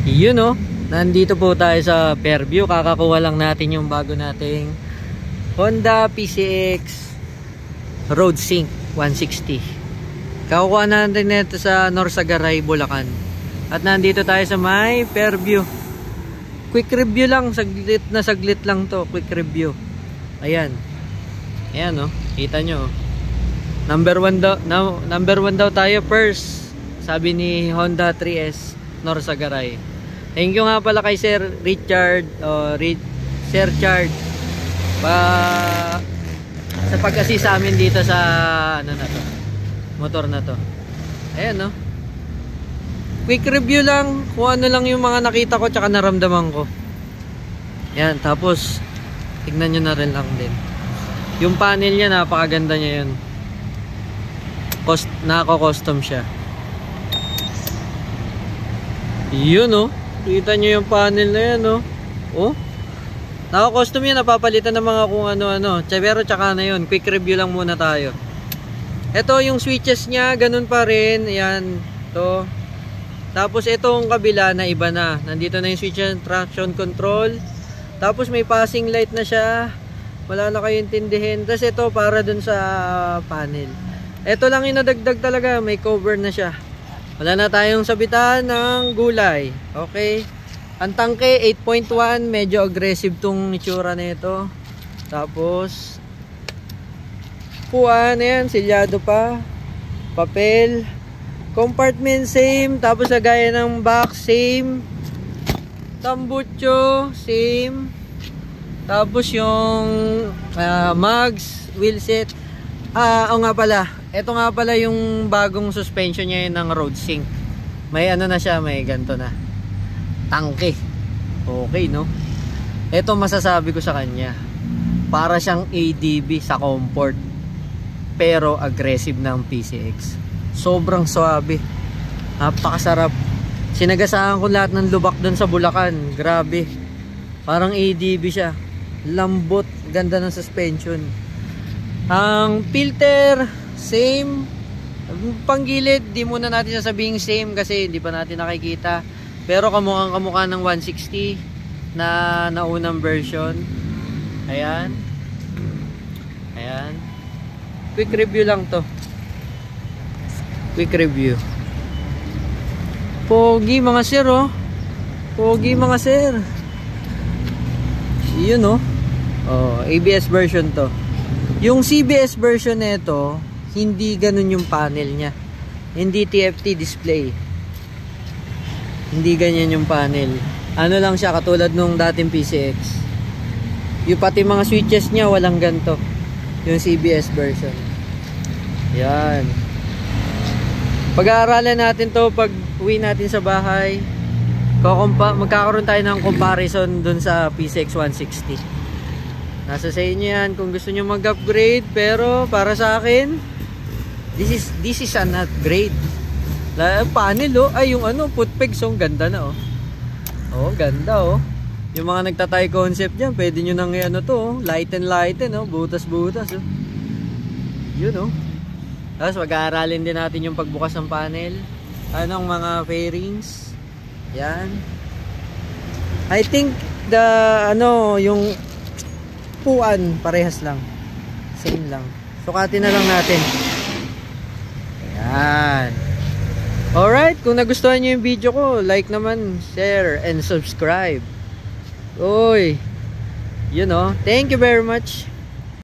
Yun oh, nandito po tayo sa Fairview. Kakakuha lang natin yung bago nating Honda PCX Road Sync 160. Kakuha natin ito sa Norsagaray, Bulacan. At nandito tayo sa may Fairview. Quick review lang, saglit lang to. Quick review. Ayan. Ayan oh, kita nyo oh. Number 1 daw tayo first, sabi ni Honda 3S Norsagaray. Thank you nga pala kay Sir Richard Sir Chard sa pag-assist sa amin dito sa ano na to, motor na to. Ayan no, quick review lang kung ano lang yung mga nakita ko tsaka naramdaman ko. Ayan, tapos tignan nyo na rin lang din yung panel nya, napakaganda nya yun. Nako-custom siya. Yun oh, kita nyo yung panel na yan oh. Oh, nako-custom yan, napapalitan ng mga kung ano-ano. Pero tsaka na yun, quick review lang muna tayo. Ito yung switches nya, ganun pa rin. Ayan, to. Tapos itong kabila na iba na. Nandito na yung switch and traction control. Tapos may passing light na siya. Wala na kayo intindihin. Tapos ito para dun sa panel. Ito lang yung nadagdag talaga, may cover na siya. Wala na tayong sabitan ng gulay. Okay. Ang tangke 8.1, medyo aggressive tong itsura na ito. Tapos puwan, ayan, silyado pa. Papel. Compartment same. Tapos gaya ng box same. Tambucho same. Tapos yung mags, wheelset. O nga pala, ito nga pala yung bagong suspension niya ng Road Sync. May ano na siya, may ganto na tangke. Okay no. Ito masasabi ko sa kanya, para siyang ADB sa comfort, pero aggressive na ang PCX. Sobrang swabe, napakasarap. Sinagasaan ko lahat ng lubak dun sa Bulacan. Grabe, parang ADB siya. Lambot, ganda ng suspension. Ang filter same. Panggilid, di muna natin sasabihin same kasi hindi pa natin nakikita. Pero kamukha ng 160 na naunang version. Ayan. Ayan. Quick review lang to. Quick review. Pogi mga sir oh. Pogi mga sir. Yun oh. Oh, ABS version to. Yung CBS version nito, hindi ganun yung panel niya. Hindi TFT display. Hindi ganyan yung panel. Ano lang siya, katulad nung dating PCX. Yung pati mga switches niya, walang ganito. Yung CBS version. Yan. Pag-aaralan natin to pag uwi natin sa bahay. Magkakaroon tayo ng comparison dun sa PCX 160. Nasa sa inyo yan kung gusto nyo mag-upgrade. Pero para sa akin, this is an upgrade. Panel oh, ay yung ano, foot pegs oh, ganda na oh. Oh, ganda oh. Yung mga nagtatay concept dyan, pwede nyo nang ano to oh, lighten oh, butas-butas oh. Yun oh. Tapos mag-aaralin din natin yung pagbukas ng panel. Anong mga fairings. Yan. I think yung puan parehas lang, same lang. Sukatin na lang natin. Ayan. Alright, kung nagustuhan nyo yung video ko, like naman, share, and subscribe. Uy, you know, thank you very much.